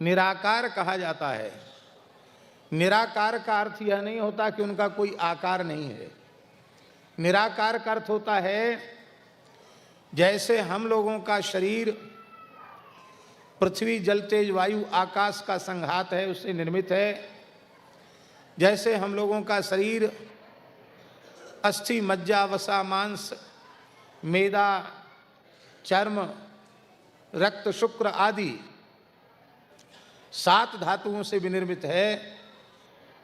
निराकार कहा जाता है। निराकार का अर्थ यह नहीं होता कि उनका कोई आकार नहीं है। निराकार का अर्थ होता है जैसे हम लोगों का शरीर पृथ्वी जल तेज वायु आकाश का संघात है, उससे निर्मित है। जैसे हम लोगों का शरीर अस्थि मज्जा वसा मांस मेदा चर्म रक्त शुक्र आदि 7 धातुओं से विनिर्मित है।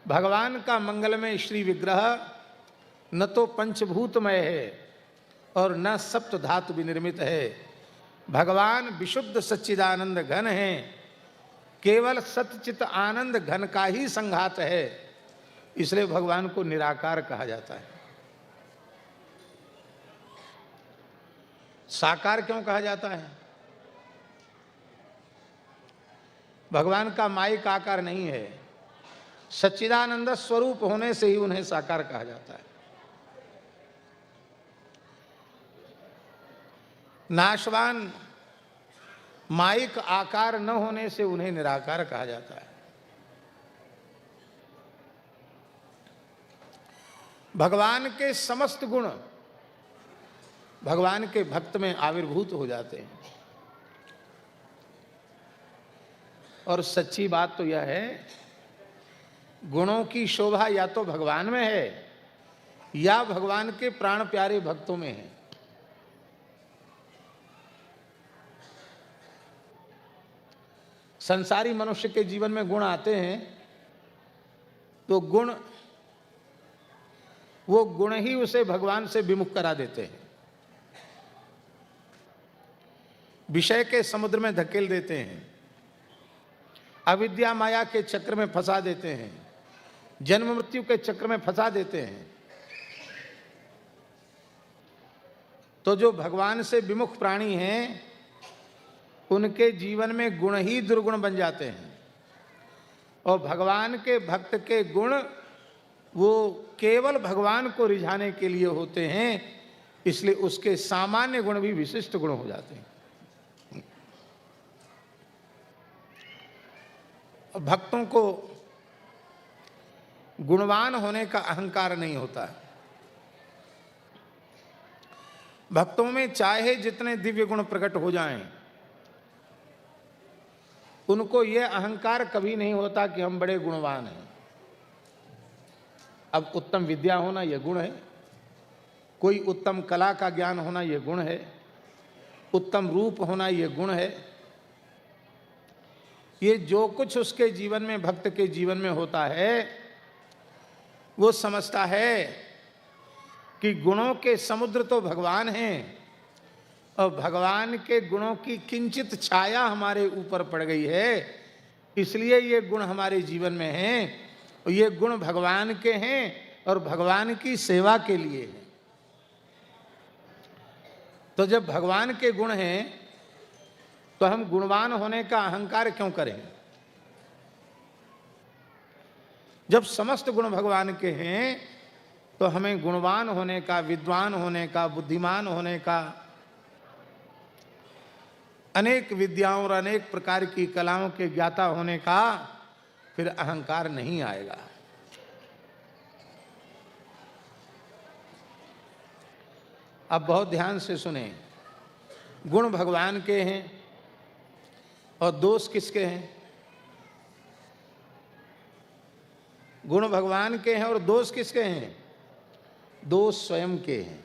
भगवान का मंगलमय श्री विग्रह न तो पंचभूतमय है और न सप्त धातु विनिर्मित है। भगवान विशुद्ध सच्चिदानंद घन है, केवल सच्चित आनंद घन का ही संघात है, इसलिए भगवान को निराकार कहा जाता है। साकार क्यों कहा जाता है? भगवान का माइक आकार नहीं है, सच्चिदानंद स्वरूप होने से ही उन्हें साकार कहा जाता है। नाशवान माइक आकार न होने से उन्हें निराकार कहा जाता है। भगवान के समस्त गुण भगवान के भक्त में आविर्भूत हो जाते हैं। और सच्ची बात तो यह है, गुणों की शोभा या तो भगवान में है या भगवान के प्राण प्यारे भक्तों में है। संसारी मनुष्य के जीवन में गुण आते हैं तो वो गुण ही उसे भगवान से विमुख करा देते हैं, विषय के समुद्र में धकेल देते हैं, अविद्या माया के चक्र में फंसा देते हैं, जन्म मृत्यु के चक्र में फंसा देते हैं। तो जो भगवान से विमुख प्राणी हैं उनके जीवन में गुण ही दुर्गुण बन जाते हैं, और भगवान के भक्त के गुण वो केवल भगवान को रिझाने के लिए होते हैं, इसलिए उसके सामान्य गुण भी विशिष्ट गुण हो जाते हैं। भक्तों को गुणवान होने का अहंकार नहीं होता है। भक्तों में चाहे जितने दिव्य गुण प्रकट हो जाएं, उनको यह अहंकार कभी नहीं होता कि हम बड़े गुणवान हैं। अब उत्तम विद्या होना यह गुण है, कोई उत्तम कला का ज्ञान होना यह गुण है, उत्तम रूप होना यह गुण है। ये जो कुछ उसके जीवन में भक्त के जीवन में होता है वो समझता है कि गुणों के समुद्र तो भगवान हैं और भगवान के गुणों की किंचित छाया हमारे ऊपर पड़ गई है, इसलिए ये गुण हमारे जीवन में हैं और ये गुण भगवान के हैं और भगवान की सेवा के लिए हैं। तो जब भगवान के गुण हैं तो हम गुणवान होने का अहंकार क्यों करें? जब समस्त गुण भगवान के हैं तो हमें गुणवान होने का, विद्वान होने का, बुद्धिमान होने का, अनेक विद्याओं और अनेक प्रकार की कलाओं के ज्ञाता होने का फिर अहंकार नहीं आएगा। अब बहुत ध्यान से सुने, गुण भगवान के हैं और दोष किसके हैं? गुण भगवान के हैं और दोष किसके हैं? दोष स्वयं के हैं।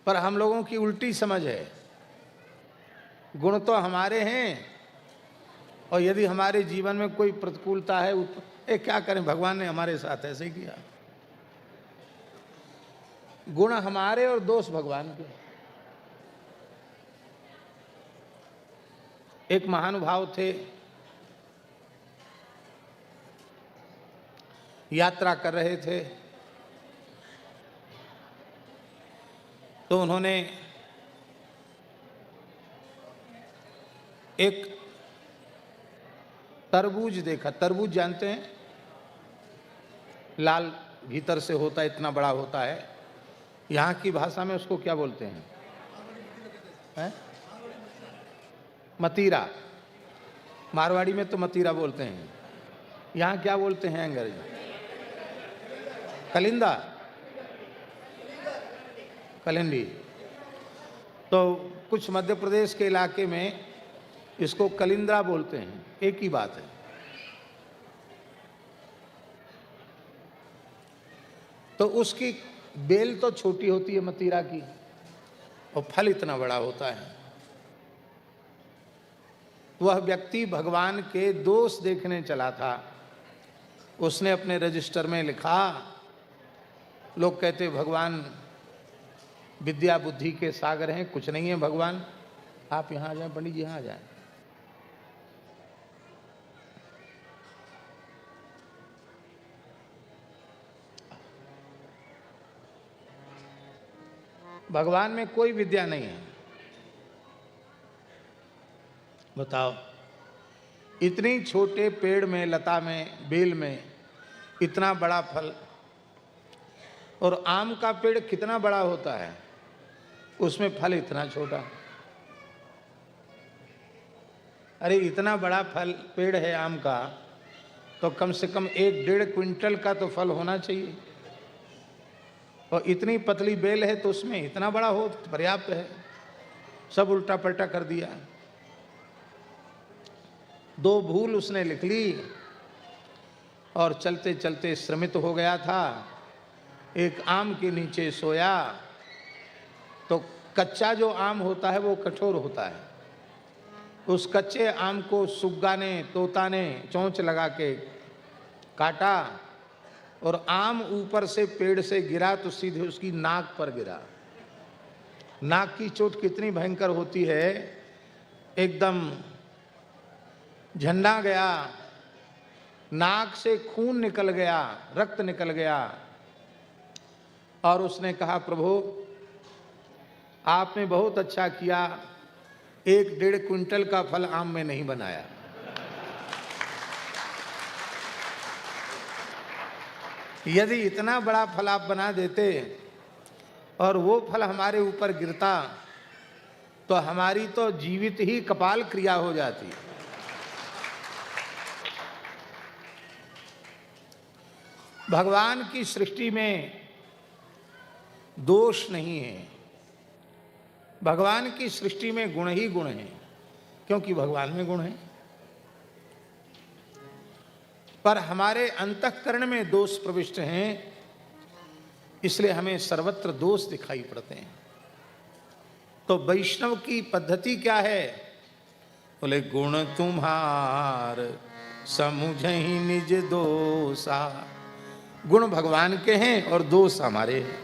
पर हम लोगों की उल्टी समझ है, गुण तो हमारे हैं और यदि हमारे जीवन में कोई प्रतिकूलता है, क्या करें, भगवान ने हमारे साथ ऐसे ही किया। गुण हमारे और दोष भगवान के। एक महानुभाव थे, यात्रा कर रहे थे, तो उन्होंने एक तरबूज देखा। तरबूज जानते हैं, लाल भीतर से होता है, इतना बड़ा होता है। यहाँ की भाषा में उसको क्या बोलते हैं? मतीरा, मारवाड़ी में तो मतीरा बोलते हैं, यहाँ क्या बोलते हैं अंग्रेजी? कलिंदा, कलिंदी। तो कुछ मध्य प्रदेश के इलाके में इसको कलिंद्रा बोलते हैं, एक ही बात है। तो उसकी बेल तो छोटी होती है मतीरा की, और फल इतना बड़ा होता है। वह व्यक्ति भगवान के दोष देखने चला था। उसने अपने रजिस्टर में लिखा, लोग कहते भगवान विद्या बुद्धि के सागर हैं, कुछ नहीं है भगवान। आप यहाँ आ जाएं, पंडित जी यहाँ आ जाएं। भगवान में कोई विद्या नहीं है। बताओ, इतनी छोटे पेड़ में, लता में, बेल में इतना बड़ा फल, और आम का पेड़ कितना बड़ा होता है, उसमें फल इतना छोटा। अरे इतना बड़ा फल पेड़ है आम का, तो कम से कम 1-1.5 क्विंटल का तो फल होना चाहिए, और इतनी पतली बेल है तो उसमें इतना बड़ा हो पर्याप्त है। सब उल्टा पलटा कर दिया। 2 भूल उसने लिख ली और चलते चलते श्रमित हो गया था। एक आम के नीचे सोया, तो कच्चा जो आम होता है वो कठोर होता है। उस कच्चे आम को सुग्गा ने, तोता ने चोंच लगा के काटा, और आम ऊपर से पेड़ से गिरा तो सीधे उसकी नाक पर गिरा। नाक की चोट कितनी भयंकर होती है, एकदम झंडा गया, नाक से खून निकल गया, रक्त निकल गया। और उसने कहा, प्रभु आपने बहुत अच्छा किया, 1-1.5 क्विंटल का फल आम में नहीं बनाया। यदि इतना बड़ा फल आप बना देते और वो फल हमारे ऊपर गिरता, तो हमारी तो जीवित ही कपाल क्रिया हो जाती। भगवान की सृष्टि में दोष नहीं है। भगवान की सृष्टि में गुण ही गुण हैं, क्योंकि भगवान में गुण है। पर हमारे अंतःकरण में दोष प्रविष्ट हैं, इसलिए हमें सर्वत्र दोष दिखाई पड़ते हैं। तो वैष्णव की पद्धति क्या है? बोले, गुण तुम्हार समुझहि निज दोषा। गुण भगवान के हैं और दोष हमारे हैं।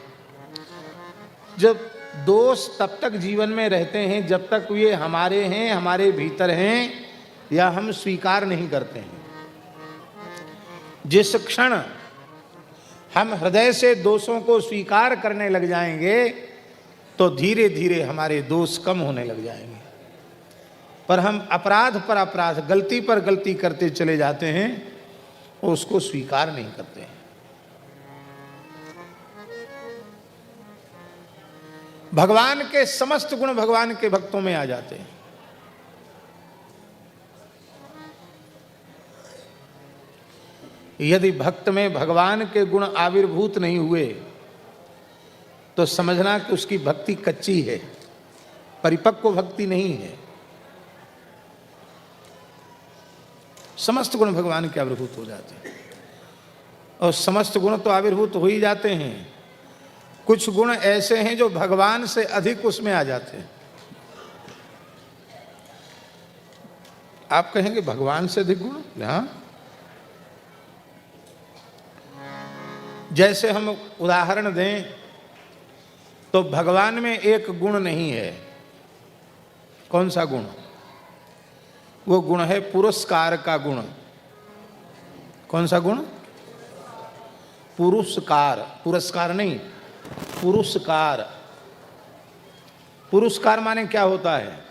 जब दोष तब तक जीवन में रहते हैं जब तक ये हमारे हैं, हमारे भीतर हैं, या हम स्वीकार नहीं करते हैं। जिस क्षण हम हृदय से दोषों को स्वीकार करने लग जाएंगे, तो धीरे धीरे हमारे दोष कम होने लग जाएंगे। पर हम अपराध पर अपराध, गलती पर गलती करते चले जाते हैं और उसको स्वीकार नहीं करते हैं। भगवान के समस्त गुण भगवान के भक्तों में आ जाते हैं। यदि भक्त में भगवान के गुण आविर्भूत नहीं हुए, तो समझना कि उसकी भक्ति कच्ची है, परिपक्व भक्ति नहीं है। समस्त गुण भगवान के आविर्भूत हो जाते हैं, और समस्त गुण तो आविर्भूत हो ही जाते हैं। कुछ गुण ऐसे हैं जो भगवान से अधिक उसमें आ जाते हैं। आप कहेंगे भगवान से अधिक गुण? हाँ, जैसे हम उदाहरण दें तो भगवान में एक गुण नहीं है। कौन सा गुण? वो गुण है पुरस्कार का गुण। कौन सा गुण? पुरस्कार, पुरस्कार नहीं, पुरस्कार। पुरस्कार माने क्या होता है?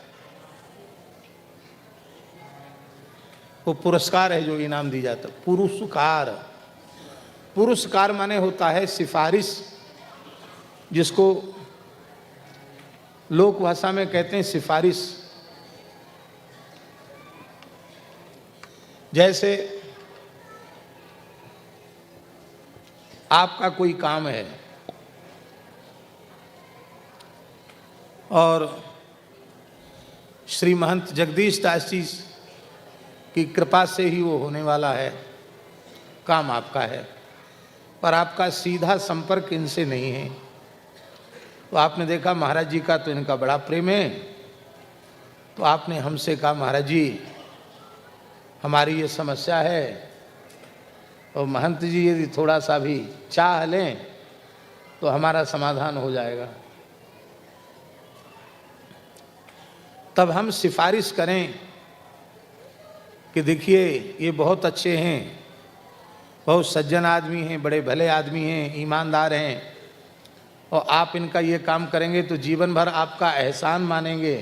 वो पुरस्कार है जो इनाम दी जाता है। पुरस्कार, पुरस्कार माने होता है सिफारिश, जिसको लोक भाषा में कहते हैं सिफारिश। जैसे आपका कोई काम है और श्री महंत जगदीश दास जी की कृपा से ही वो होने वाला है, काम आपका है, पर आपका सीधा संपर्क इनसे नहीं है। तो आपने देखा महाराज जी का तो इनका बड़ा प्रेम है, तो आपने हमसे कहा महाराज जी हमारी ये समस्या है, और महंत जी यदि थोड़ा सा भी चाह लें तो हमारा समाधान हो जाएगा। तब हम सिफारिश करें कि देखिए ये बहुत अच्छे हैं, बहुत सज्जन आदमी हैं, बड़े भले आदमी हैं, ईमानदार हैं, और आप इनका ये काम करेंगे तो जीवन भर आपका एहसान मानेंगे।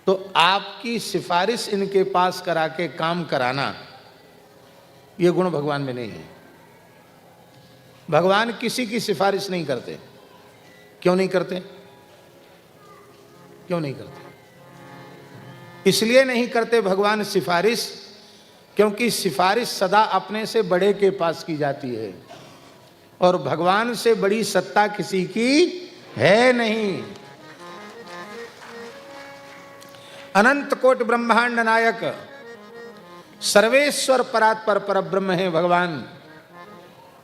तो आपकी सिफारिश इनके पास करा के काम कराना, ये गुण भगवान में नहीं है। भगवान किसी की सिफारिश नहीं करते। क्यों नहीं करते? क्यों नहीं करते? इसलिए नहीं करते भगवान सिफारिश, क्योंकि सिफारिश सदा अपने से बड़े के पास की जाती है, और भगवान से बड़ी सत्ता किसी की है नहीं। अनंत कोटि ब्रह्मांड नायक सर्वेश्वर परात्पर परब्रह्म है भगवान।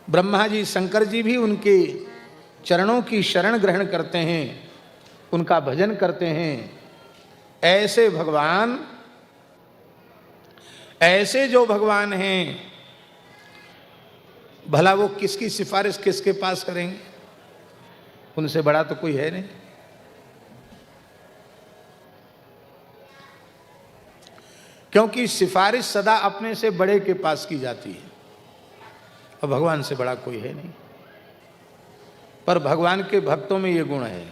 ब्रह्मा जी शंकर जी भी उनके चरणों की शरण ग्रहण करते हैं, उनका भजन करते हैं। ऐसे भगवान, ऐसे जो भगवान हैं, भला वो किसकी सिफारिश किसके पास करेंगे? उनसे बड़ा तो कोई है नहीं। क्योंकि सिफारिश सदा अपने से बड़े के पास की जाती है, और भगवान से बड़ा कोई है नहीं। पर भगवान के भक्तों में ये गुण है,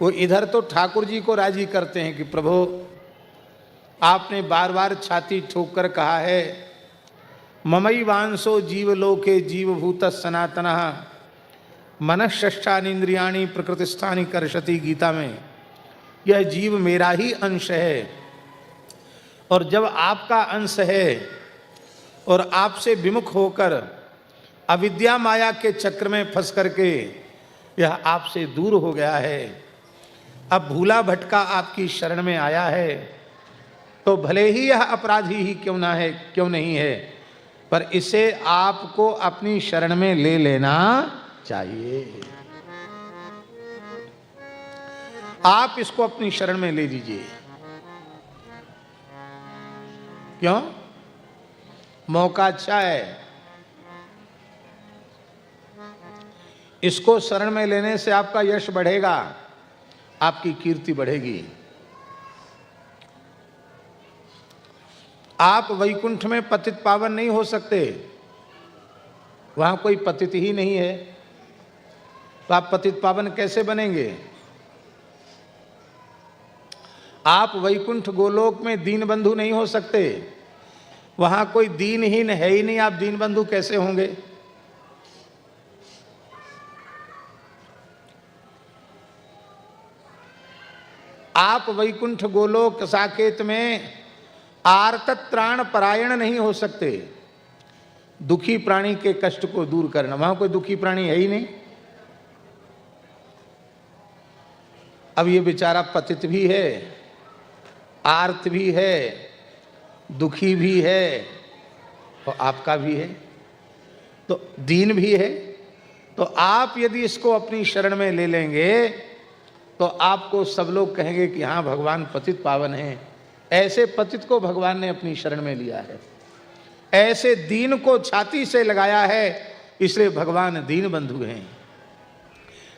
वो इधर तो ठाकुर जी को राजी करते हैं कि प्रभु आपने बार बार छाती ठोक कर कहा है, ममई वांसो जीवलोके जीवभूत सनातनः मनःषष्ठानींद्रियाणि प्रकृतिस्थानि कर्षति, गीता में यह जीव मेरा ही अंश है। और जब आपका अंश है और आपसे विमुख होकर अविद्या माया के चक्र में फंस करके यह आपसे दूर हो गया है, अब भूला भटका आपकी शरण में आया है, तो भले ही यह अपराधी ही क्यों ना है, क्यों नहीं है, पर इसे आपको अपनी शरण में ले लेना चाहिए। आप इसको अपनी शरण में ले लीजिए। क्यों? मौका अच्छा है। इसको शरण में लेने से आपका यश बढ़ेगा, आपकी कीर्ति बढ़ेगी। आप वैकुंठ में पतित पावन नहीं हो सकते, वहां कोई पतित ही नहीं है, तो आप पतित पावन कैसे बनेंगे? आप वैकुंठ गोलोक में दीन बंधु नहीं हो सकते, वहां कोई दीनहीन है ही नहीं, आप दीन बंधु कैसे होंगे? आप वैकुंठ गोलोक साकेत में आर्तत्राण परायण नहीं हो सकते, दुखी प्राणी के कष्ट को दूर करना, वहां कोई दुखी प्राणी है ही नहीं। अब ये बेचारा पतित भी है, आर्त भी है, दुखी भी है, और आपका भी है, तो दीन भी है। तो आप यदि इसको अपनी शरण में ले लेंगे तो आपको सब लोग कहेंगे कि हाँ भगवान पतित पावन हैं। ऐसे पतित को भगवान ने अपनी शरण में लिया है, ऐसे दीन को छाती से लगाया है, इसलिए भगवान दीन बंधु हैं।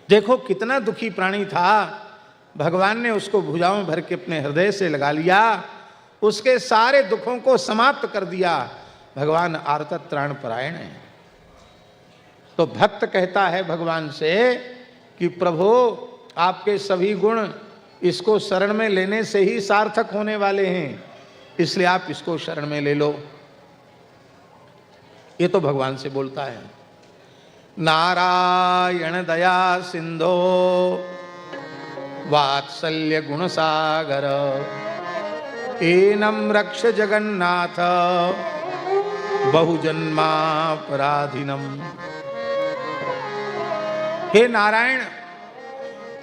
देखो कितना दुखी प्राणी था, भगवान ने उसको भुजाओं में भर के अपने हृदय से लगा लिया, उसके सारे दुखों को समाप्त कर दिया। भगवान आर्तत्राण परायण है। तो भक्त कहता है भगवान से कि प्रभु आपके सभी गुण इसको शरण में लेने से ही सार्थक होने वाले हैं, इसलिए आप इसको शरण में ले लो। ये तो भगवान से बोलता है। नारायण दया सिंधो वात्सल्य गुण सागर एनम रक्ष जगन्नाथ बहुजन्मापराधिनम। हे नारायण,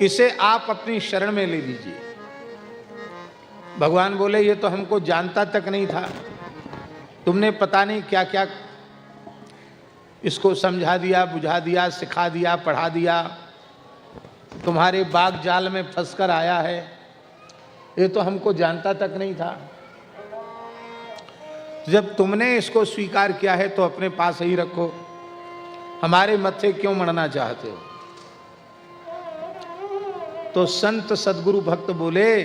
इसे आप अपनी शरण में ले लीजिए। भगवान बोले, ये तो हमको जानता तक नहीं था, तुमने पता नहीं क्या क्या इसको समझा दिया, बुझा दिया, सिखा दिया, पढ़ा दिया, तुम्हारे बाग जाल में फंसकर आया है, ये तो हमको जानता तक नहीं था। जब तुमने इसको स्वीकार किया है तो अपने पास ही रखो, हमारे मत्थे क्यों मरना चाहते हो। तो संत सदगुरु भक्त बोले,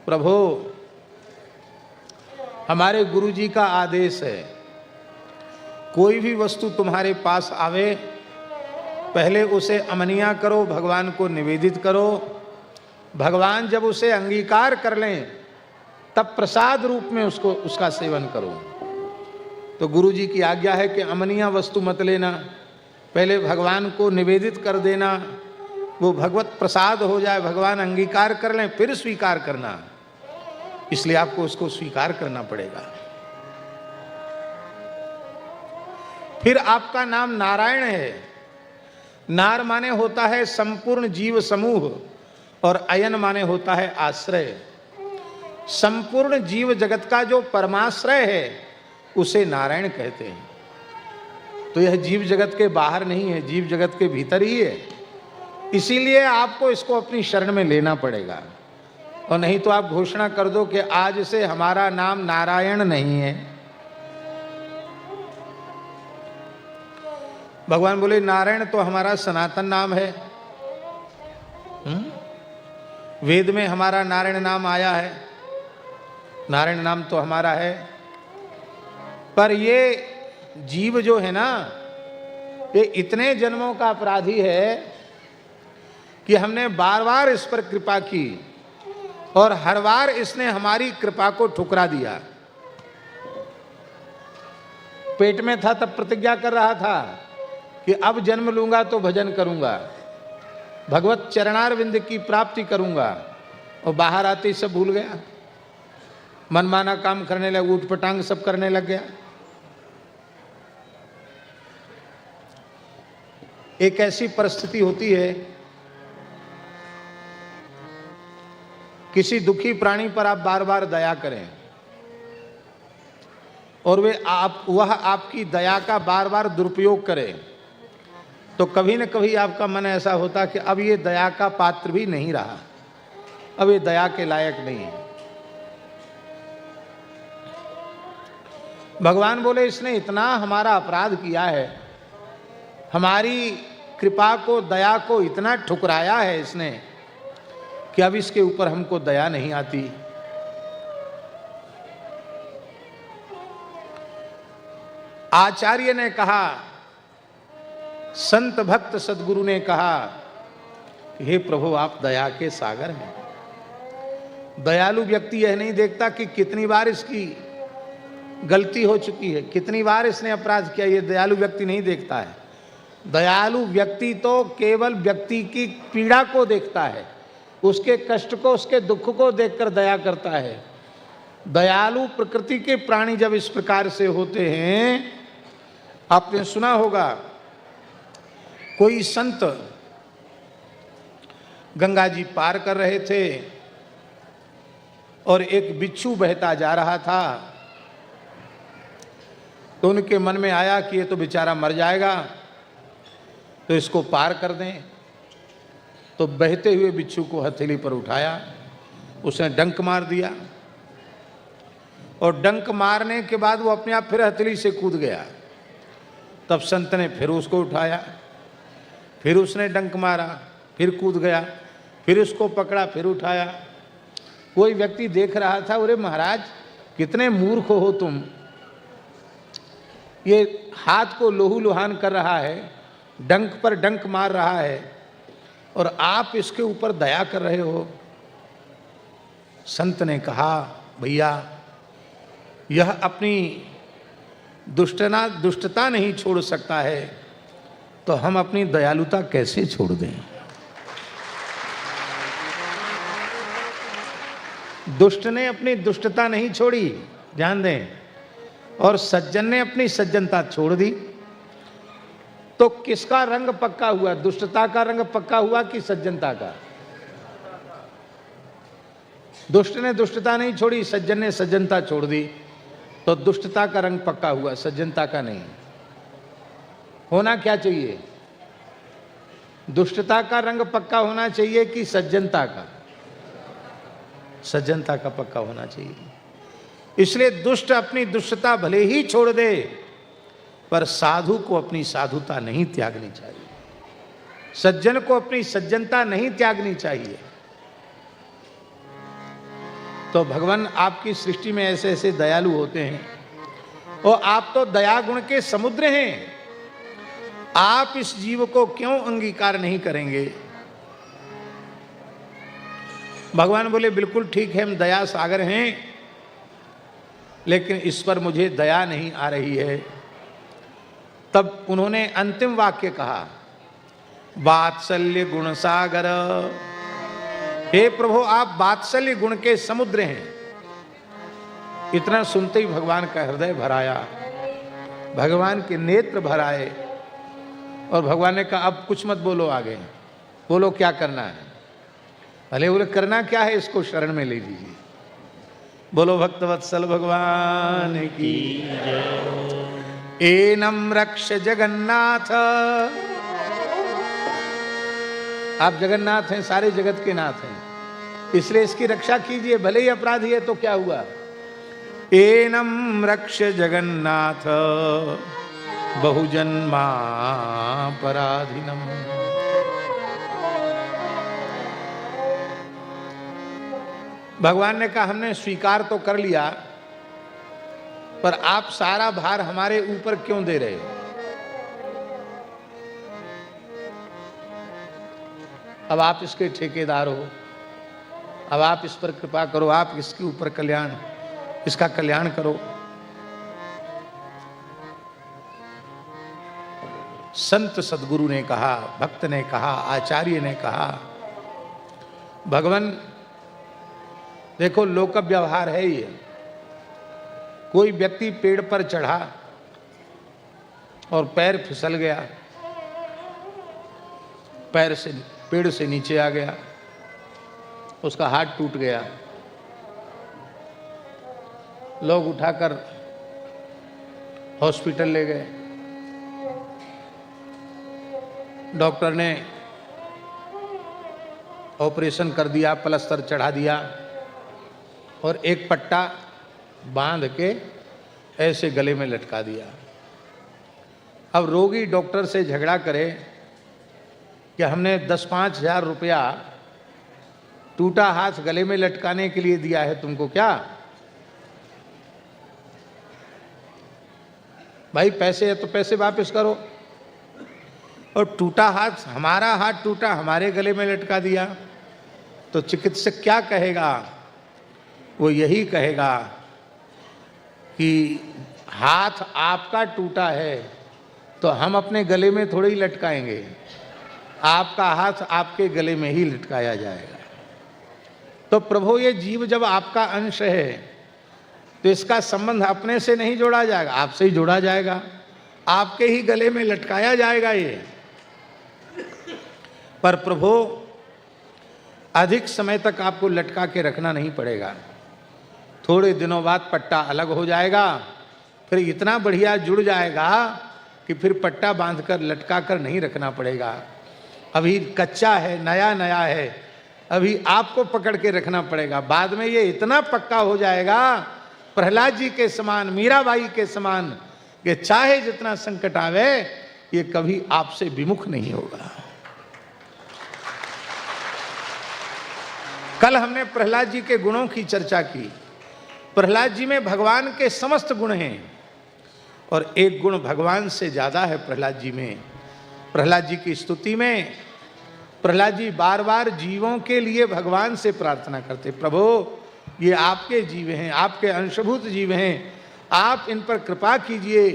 प्रभु हमारे गुरु जी का आदेश है, कोई भी वस्तु तुम्हारे पास आवे पहले उसे अमनिया करो, भगवान को निवेदित करो। भगवान जब उसे अंगीकार कर लें तब प्रसाद रूप में उसका सेवन करो। तो गुरु जी की आज्ञा है कि अमनिया वस्तु मत लेना, पहले भगवान को निवेदित कर देना, वो भगवत प्रसाद हो जाए, भगवान अंगीकार कर लें फिर स्वीकार करना। इसलिए आपको उसको स्वीकार करना पड़ेगा। फिर आपका नाम नारायण है। नार माने होता है संपूर्ण जीव समूह और अयन माने होता है आश्रय। संपूर्ण जीव जगत का जो परमाश्रय है उसे नारायण कहते हैं। तो यह जीव जगत के बाहर नहीं है, जीव जगत के भीतर ही है। इसीलिए आपको इसको अपनी शरण में लेना पड़ेगा, और नहीं तो आप घोषणा कर दो कि आज से हमारा नाम नारायण नहीं है। भगवान बोले, नारायण तो हमारा सनातन नाम है। वेद में हमारा नारायण नाम आया है, नारायण नाम तो हमारा है। पर ये जीव जो है ना, ये इतने जन्मों का अपराधी है कि हमने बार बार इस पर कृपा की और हर बार इसने हमारी कृपा को ठुकरा दिया। पेट में था तब प्रतिज्ञा कर रहा था कि अब जन्म लूंगा तो भजन करूंगा, भगवत चरणारविंद की प्राप्ति करूंगा, और बाहर आते ही सब भूल गया, मनमाना काम करने लगा, ऊट पटांग सब करने लग गया। एक ऐसी परिस्थिति होती है, किसी दुखी प्राणी पर आप बार बार दया करें और वह आपकी दया का बार बार दुरुपयोग करे, तो कभी न कभी आपका मन ऐसा होता कि अब ये दया का पात्र भी नहीं रहा, अब ये दया के लायक नहीं है। भगवान बोले, इसने इतना हमारा अपराध किया है, हमारी कृपा को, दया को इतना ठुकराया है इसने कि अब इसके ऊपर हमको दया नहीं आती। आचार्य ने कहा, संत भक्त सदगुरु ने कहा कि हे प्रभु, आप दया के सागर हैं। दयालु व्यक्ति यह नहीं देखता कि कितनी बार इसकी गलती हो चुकी है, कितनी बार इसने अपराध किया, ये दयालु व्यक्ति नहीं देखता है। दयालु व्यक्ति तो केवल व्यक्ति की पीड़ा को देखता है, उसके कष्ट को, उसके दुख को देखकर दया करता है। दयालु प्रकृति के प्राणी जब इस प्रकार से होते हैं, आपने सुना होगा कोई संत गंगा जी पार कर रहे थे और एक बिच्छू बहता जा रहा था, तो उनके मन में आया कि ये तो बेचारा मर जाएगा, तो इसको पार कर दें। तो बहते हुए बिच्छू को हथेली पर उठाया, उसने डंक मार दिया, और डंक मारने के बाद वो अपने आप फिर हथेली से कूद गया। तब संत ने फिर उसको उठाया, फिर उसने डंक मारा, फिर कूद गया, फिर उसको पकड़ा, फिर उठाया। कोई व्यक्ति देख रहा था, अरे महाराज कितने मूर्ख हो तुम, ये हाथ को लोहू लुहान कर रहा है, डंक पर डंक मार रहा है, और आप इसके ऊपर दया कर रहे हो। संत ने कहा, भैया यह अपनी दुष्टता नहीं छोड़ सकता है, तो हम अपनी दयालुता कैसे छोड़ दें। दुष्ट ने अपनी दुष्टता नहीं छोड़ी, ध्यान दें, और सज्जन ने अपनी सज्जनता छोड़ दी। तो किसका रंग पक्का हुआ? दुष्टता का रंग पक्का हुआ कि सज्जनता का? दुष्ट ने दुष्टता नहीं छोड़ी, सज्जन ने सज्जनता छोड़ दी, तो दुष्टता का रंग पक्का हुआ, सज्जनता का नहीं। होना क्या चाहिए? दुष्टता का रंग पक्का होना चाहिए कि सज्जनता का? सज्जनता का पक्का होना चाहिए। इसलिए दुष्ट अपनी दुष्टता भले ही छोड़ दे, पर साधु को अपनी साधुता नहीं त्यागनी चाहिए, सज्जन को अपनी सज्जनता नहीं त्यागनी चाहिए। तो भगवान आपकी सृष्टि में ऐसे ऐसे दयालु होते हैं, और आप तो दया गुण के समुद्र हैं। आप इस जीव को क्यों अंगीकार नहीं करेंगे? भगवान बोले बिल्कुल ठीक है, हम दया सागर हैं, लेकिन इस पर मुझे दया नहीं आ रही है। तब उन्होंने अंतिम वाक्य कहा, वात्सल्य गुण सागर। हे प्रभु, आप वात्सल्य गुण के समुद्र हैं। इतना सुनते ही भगवान का हृदय भराया, भगवान के नेत्र भराए, और भगवान ने कहा अब कुछ मत बोलो, आगे बोलो क्या करना है। भले बोले करना क्या है, इसको शरण में ले लीजिए। बोलो भक्तवत्सल भगवान की जय। एनम रक्ष जगन्नाथ। आप जगन्नाथ हैं, सारे जगत के नाथ हैं, इसलिए इसकी रक्षा कीजिए। भले ही अपराधी है तो क्या हुआ? एनम रक्ष जगन्नाथ बहुजन्मा पराधीनम। भगवान ने कहा हमने स्वीकार तो कर लिया, पर आप सारा भार हमारे ऊपर क्यों दे रहे हो? अब आप इसके ठेकेदार हो, अब आप इस पर कृपा करो, आप इसके ऊपर इसका कल्याण करो। संत सदगुरु ने कहा, भक्त ने कहा, आचार्य ने कहा, भगवान देखो लोक व्यवहार है ये, कोई व्यक्ति पेड़ पर चढ़ा और पैर फिसल गया, पेड़ से नीचे आ गया, उसका हाथ टूट गया, लोग उठाकर हॉस्पिटल ले गए। डॉक्टर ने ऑपरेशन कर दिया, प्लास्टर चढ़ा दिया और एक पट्टा बांध के ऐसे गले में लटका दिया। अब रोगी डॉक्टर से झगड़ा करे कि हमने 10-5 हज़ार रुपया टूटा हाथ गले में लटकाने के लिए दिया है तुमको, क्या भाई पैसे है तो पैसे वापस करो, और टूटा हाथ, हमारा हाथ टूटा, हमारे गले में लटका दिया, तो चिकित्सक क्या कहेगा? वो यही कहेगा कि हाथ आपका टूटा है तो हम अपने गले में थोड़े ही लटकाएंगे, आपका हाथ आपके गले में ही लटकाया जाएगा। तो प्रभु ये जीव जब आपका अंश है तो इसका संबंध अपने से नहीं जोड़ा जाएगा, आपसे ही जोड़ा जाएगा, आपके ही गले में लटकाया जाएगा ये। पर प्रभु अधिक समय तक आपको लटका के रखना नहीं पड़ेगा, थोड़े दिनों बाद पट्टा अलग हो जाएगा, फिर इतना बढ़िया जुड़ जाएगा कि फिर पट्टा बांधकर लटका कर नहीं रखना पड़ेगा। अभी कच्चा है, नया नया है, अभी आपको पकड़ के रखना पड़ेगा, बाद में ये इतना पक्का हो जाएगा प्रहलाद जी के समान, मीराबाई के समान, कि चाहे जितना संकट आवे ये कभी आपसे विमुख नहीं होगा। कल हमने प्रहलाद जी के गुणों की चर्चा की। प्रहलाद जी में भगवान के समस्त गुण हैं, और एक गुण भगवान से ज्यादा है प्रहलाद जी में। प्रहलाद जी की स्तुति में प्रहलाद जी बार बार जीवों के लिए भगवान से प्रार्थना करते, प्रभु ये आपके जीव हैं, आपके अंशभूत जीव हैं, आप इन पर कृपा कीजिए,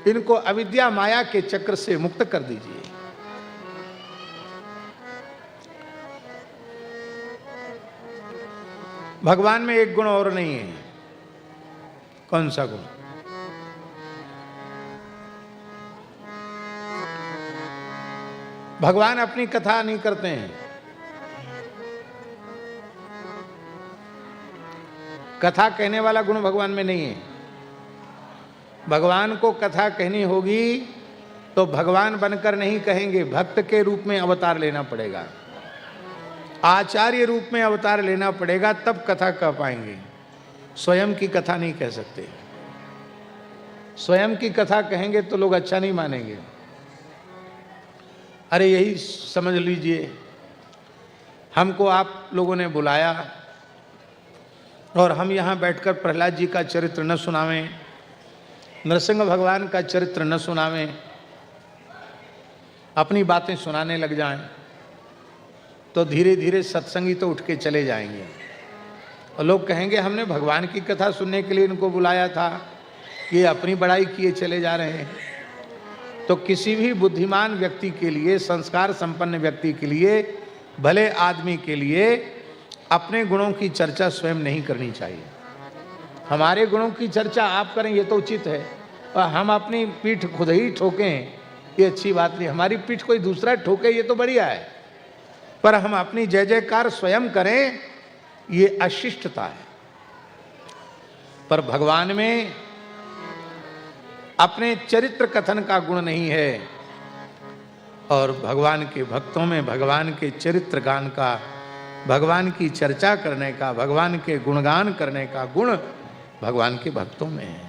इनको अविद्या माया के चक्र से मुक्त कर दीजिए। भगवान में एक गुण और नहीं है। कौन सा गुण? भगवान अपनी कथा नहीं करते हैं। कथा कहने वाला गुण भगवान में नहीं है। भगवान को कथा कहनी होगी तो भगवान बनकर नहीं कहेंगे, भक्त के रूप में अवतार लेना पड़ेगा, आचार्य रूप में अवतार लेना पड़ेगा, तब कथा कह पाएंगे। स्वयं की कथा नहीं कह सकते। स्वयं की कथा कहेंगे तो लोग अच्छा नहीं मानेंगे। अरे यही समझ लीजिए, हमको आप लोगों ने बुलाया और हम यहाँ बैठकर प्रहलाद जी का चरित्र न सुनावें, नरसिंह भगवान का चरित्र न सुनावें, अपनी बातें सुनाने लग जाएं, तो धीरे धीरे सत्संगी तो उठ के चले जाएंगे और लोग कहेंगे हमने भगवान की कथा सुनने के लिए इनको बुलाया था, ये अपनी बड़ाई किए चले जा रहे हैं। तो किसी भी बुद्धिमान व्यक्ति के लिए, संस्कार संपन्न व्यक्ति के लिए, भले आदमी के लिए अपने गुणों की चर्चा स्वयं नहीं करनी चाहिए। हमारे गुणों की चर्चा आप करें ये तो उचित है, और हम अपनी पीठ खुद ही ठोकें ये अच्छी बात नहीं। हमारी पीठ कोई दूसरा ठोके ये तो बढ़िया है, पर हम अपनी जय जयकार स्वयं करें ये अशिष्टता है। पर भगवान में अपने चरित्र कथन का गुण नहीं है, और भगवान के भक्तों में भगवान के चरित्र गान का, भगवान की चर्चा करने का, भगवान के गुणगान करने का गुण भगवान के भक्तों में है।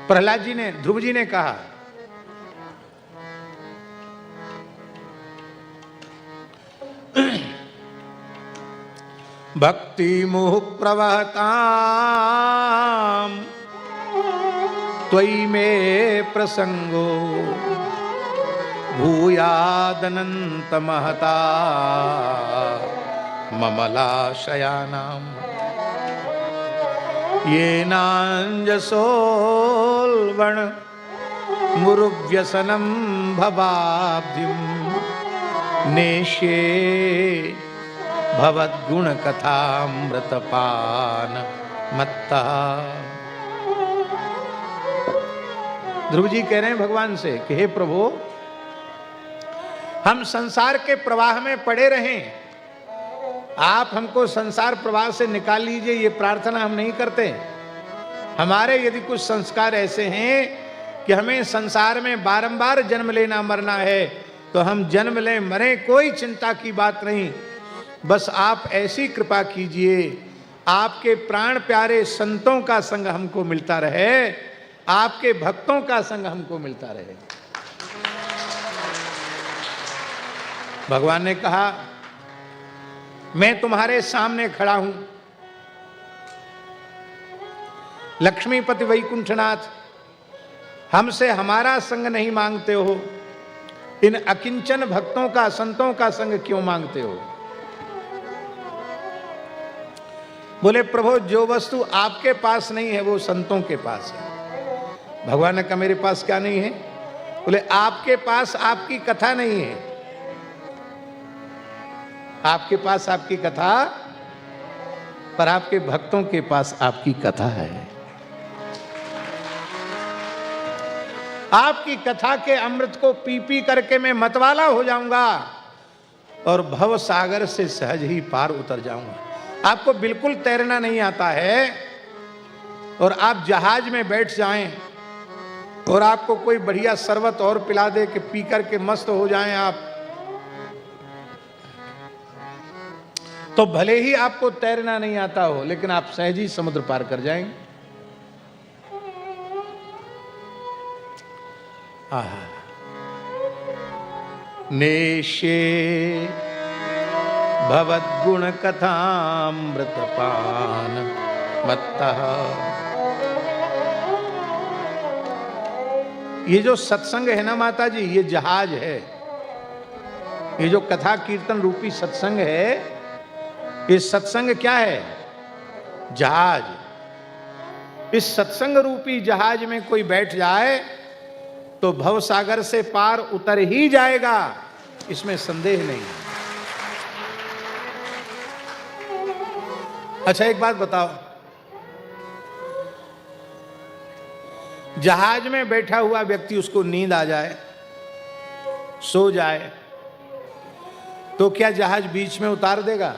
प्रहलाद जी ने, ध्रुव जी ने कहा भक्ति मुह प्रवहताम त्वयि मे प्रसंगो भूयादनंत महता ममलाशयानाम ये नांजसोल्वण मुरुव्यसनम भवाब्धिम नेष्ये भवद्गुण कथामृतपान मत्ता। ध्रुव जी कह रहे हैं भगवान से कि हे प्रभु, हम संसार के प्रवाह में पड़े रहें, आप हमको संसार प्रवाह से निकाल लीजिए, ये प्रार्थना हम नहीं करते। हमारे यदि कुछ संस्कार ऐसे हैं कि हमें संसार में बारंबार जन्म लेना मरना है, तो हम जन्म लें मरें कोई चिंता की बात नहीं। बस आप ऐसी कृपा कीजिए, आपके प्राण प्यारे संतों का संग हमको मिलता रहे, आपके भक्तों का संग हमको मिलता रहे। भगवान ने कहा मैं तुम्हारे सामने खड़ा हूं, लक्ष्मीपति वैकुंठनाथ, हमसे हमारा संग नहीं मांगते हो, इन अकिंचन भक्तों का, संतों का संग क्यों मांगते हो? बोले प्रभु, जो वस्तु आपके पास नहीं है वो संतों के पास है। भगवान ने कहा मेरे पास क्या नहीं है? बोले आपके पास आपकी कथा नहीं है, आपके पास आपकी कथा, पर आपके भक्तों के पास आपकी कथा है। आपकी कथा के अमृत को पी पी करके मैं मतवाला हो जाऊंगा और भव सागर से सहज ही पार उतर जाऊंगा। आपको बिल्कुल तैरना नहीं आता है और आप जहाज में बैठ जाएं और आपको कोई बढ़िया शरबत और पिला दे कि पी करके मस्त हो जाएं आप, तो भले ही आपको तैरना नहीं आता हो, लेकिन आप सहज ही समुद्र पार कर जाएंगे। नेष्ये भवद्गुण कथामृतपान मत्तः। ये जो सत्संग है ना माता जी, ये जहाज है। ये जो कथा कीर्तन रूपी सत्संग है, ये सत्संग क्या है? जहाज। इस सत्संग रूपी जहाज में कोई बैठ जाए तो भव सागर से पार उतर ही जाएगा, इसमें संदेह नहीं। अच्छा एक बात बताओ, जहाज में बैठा हुआ व्यक्ति उसको नींद आ जाए, सो जाए, तो क्या जहाज बीच में उतार देगा?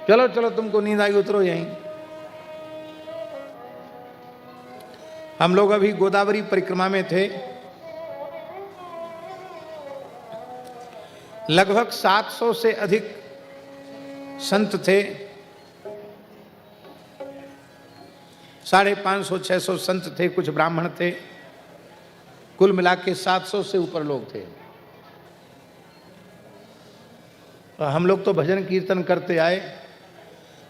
चलो चलो तुमको नींद आई, उतरो यहीं। हम लोग अभी गोदावरी परिक्रमा में थे, लगभग 700 से अधिक संत थे, 550 600 संत थे, कुछ ब्राह्मण थे, कुल मिला के 700 से ऊपर लोग थे। हम लोग तो भजन कीर्तन करते आए,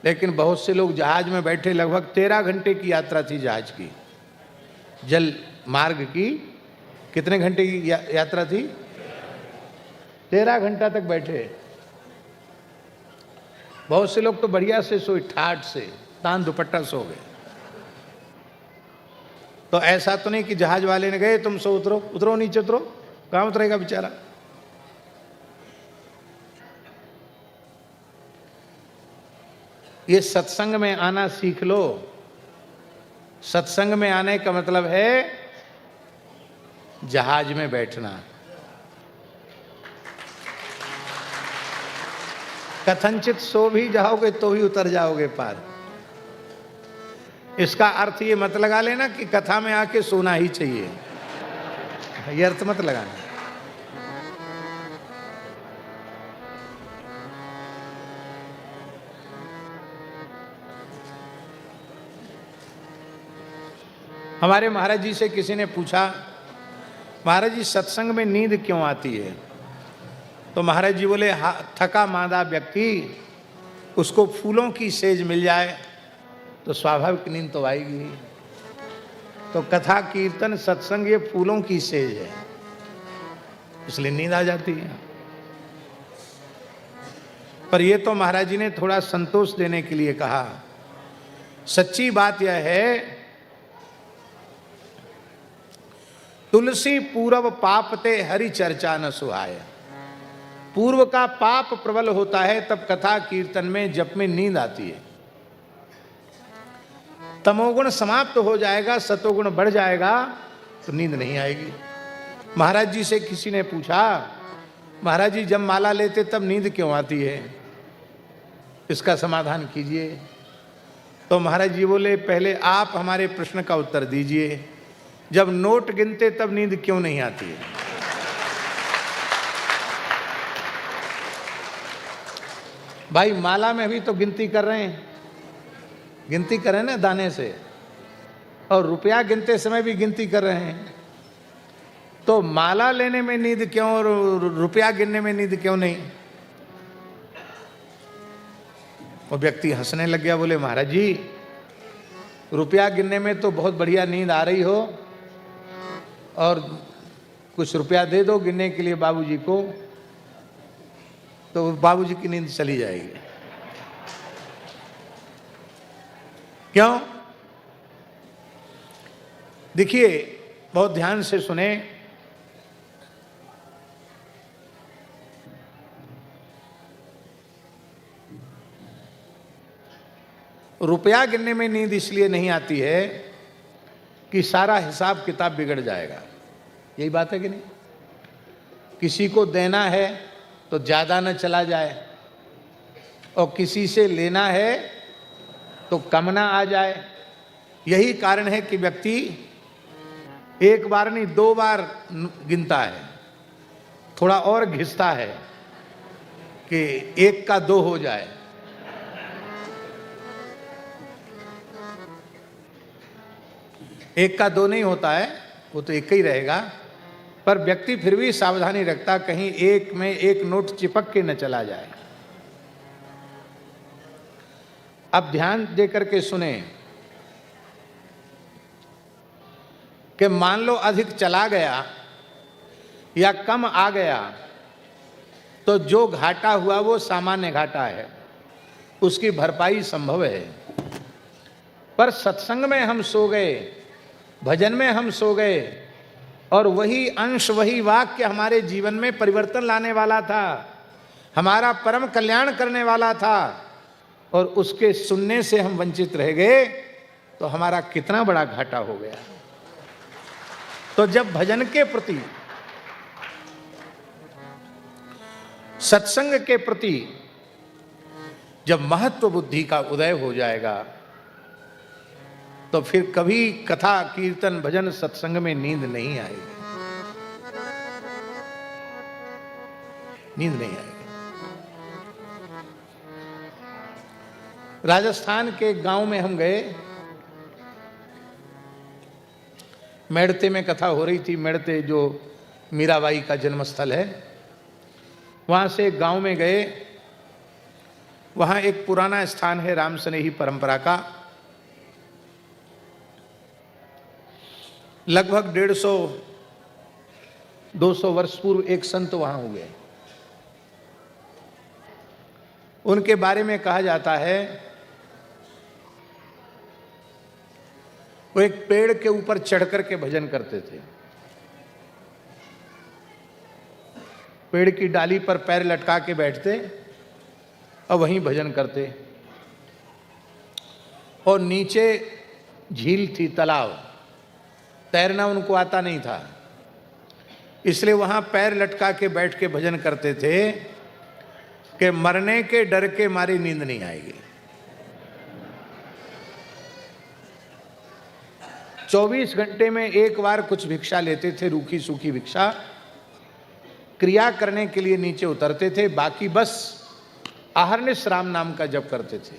लेकिन बहुत से लोग जहाज में बैठे, लगभग 13 घंटे की यात्रा थी जहाज की, जल मार्ग की। कितने घंटे की यात्रा थी? 13 घंटा तक बैठे। बहुत से लोग तो बढ़िया से सोए, ठाठ से तान दुपट्टा सो गए। तो ऐसा तो नहीं कि जहाज वाले ने गए तुम सो उतरो, उतरो नीचे उतरो, कहां उतरेगा बेचारा। ये सत्संग में आना सीख लो। सत्संग में आने का मतलब है जहाज में बैठना। कथनचित सो भी जाओगे तो ही उतर जाओगे पार। इसका अर्थ ये मत लगा लेना कि कथा में आके सोना ही चाहिए, ये अर्थ मत लगाना। हमारे महाराज जी से किसी ने पूछा, महाराज जी सत्संग में नींद क्यों आती है? तो महाराज जी बोले, थका मांदा व्यक्ति, उसको फूलों की सेज मिल जाए तो स्वाभाविक नींद तो आएगी। तो कथा कीर्तन सत्संग ये फूलों की सेज है, इसलिए नींद आ जाती है। पर ये तो महाराज जी ने थोड़ा संतोष देने के लिए कहा। सच्ची बात यह है, तुलसी पूर्व पापते हरि चर्चा न सुहाय। पूर्व का पाप प्रबल होता है तब कथा कीर्तन में जप में नींद आती है। तमोगुण समाप्त हो जाएगा, सतोगुण बढ़ जाएगा तो नींद नहीं आएगी। महाराज जी से किसी ने पूछा, महाराज जी जब माला लेते तब नींद क्यों आती है, इसका समाधान कीजिए। तो महाराज जी बोले, पहले आप हमारे प्रश्न का उत्तर दीजिए, जब नोट गिनते तब नींद क्यों नहीं आती है? भाई माला में भी तो गिनती कर रहे हैं, गिनती कर रहे हैं ना दाने से, और रुपया गिनते समय भी गिनती कर रहे हैं। तो माला लेने में नींद क्यों और रुपया गिनने में नींद क्यों नहीं? वो व्यक्ति हंसने लग गया, बोले महाराज जी रुपया गिनने में तो बहुत बढ़िया नींद आ रही हो, और कुछ रुपया दे दो गिनने के लिए बाबूजी को, तो बाबूजी की नींद चली जाएगी। क्यों? देखिए बहुत ध्यान से सुने। रुपया गिनने में नींद इसलिए नहीं आती है कि सारा हिसाब किताब बिगड़ जाएगा। यही बात है कि नहीं? किसी को देना है तो ज्यादा न चला जाए, और किसी से लेना है तो कम ना आ जाए। यही कारण है कि व्यक्ति एक बार नहीं 2 बार गिनता है, थोड़ा और घिसता है कि 1 का 2 हो जाए। एक का 2 नहीं होता है, वो तो 1 ही रहेगा, पर व्यक्ति फिर भी सावधानी रखता कहीं 1 में 1 नोट चिपक के न चला जाए। अब ध्यान दे करके सुने कि मान लो अधिक चला गया या कम आ गया, तो जो घाटा हुआ वो सामान्य घाटा है, उसकी भरपाई संभव है। पर सत्संग में हम सो गए, भजन में हम सो गए, और वही अंश वही वाक्य हमारे जीवन में परिवर्तन लाने वाला था, हमारा परम कल्याण करने वाला था, और उसके सुनने से हम वंचित रह गए तो हमारा कितना बड़ा घाटा हो गया। तो जब भजन के प्रति, सत्संग के प्रति जब महत्व बुद्धि का उदय हो जाएगा तो फिर कभी कथा कीर्तन भजन सत्संग में नींद नहीं आएगी, नींद नहीं आएगी। राजस्थान के गांव में हम गए, मेड़ते में कथा हो रही थी। मेड़ते जो मीराबाई का जन्म स्थल है, वहां से गांव में गए। वहां एक पुराना स्थान है राम स्नेही परंपरा का। लगभग 150-200 वर्ष पूर्व एक संत वहां हुए। उनके बारे में कहा जाता है वो एक पेड़ के ऊपर चढ़ करके भजन करते थे। पेड़ की डाली पर पैर लटका के बैठते और वहीं भजन करते। और नीचे झील थी, तालाब, तैरना उनको आता नहीं था, इसलिए वहां पैर लटका के बैठ के भजन करते थे कि मरने के डर के मारे नींद नहीं आएगी। 24 घंटे में एक बार कुछ भिक्षा लेते थे, रूखी सूखी भिक्षा, क्रिया करने के लिए नीचे उतरते थे। बाकी बस अहर्निश राम नाम का जप करते थे।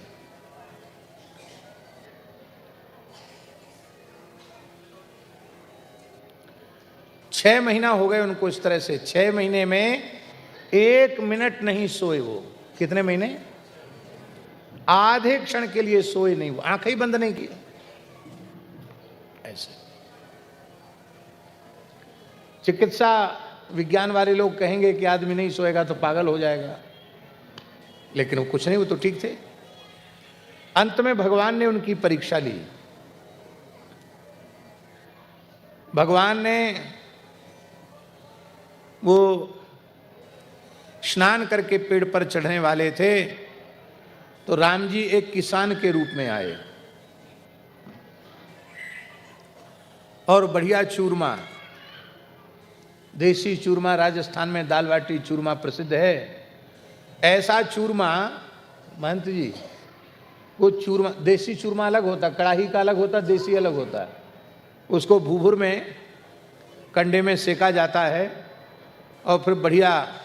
छह महीना हो गए उनको इस तरह से। 6 महीने में 1 मिनट नहीं सोए वो। कितने महीने? आधे क्षण के लिए सोए नहीं वो, आंखें ही बंद नहीं की। ऐसे चिकित्सा विज्ञान वाले लोग कहेंगे कि आदमी नहीं सोएगा तो पागल हो जाएगा, लेकिन वो कुछ नहीं, वो तो ठीक थे। अंत में भगवान ने उनकी परीक्षा ली। भगवान ने वो स्नान करके पेड़ पर चढ़ने वाले थे तो राम जी एक किसान के रूप में आए और बढ़िया चूरमा, देसी चूरमा, राजस्थान में दाल बाटी चूरमा प्रसिद्ध है। ऐसा चूरमा, महंत जी, वो चूरमा, देसी चूरमा अलग होता, कड़ाही का अलग होता, देसी अलग होता है। उसको भूभुर में कंडे में सेका जाता है और फिर बढ़िया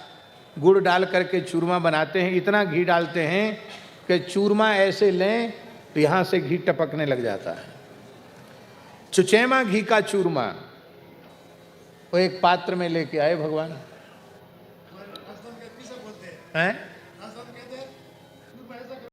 गुड़ डाल करके चूरमा बनाते हैं। इतना घी डालते हैं कि चूरमा ऐसे लें तो यहाँ से घी टपकने लग जाता है। चुचेमा घी का चूरमा वो एक पात्र में लेके आए भगवान हैं।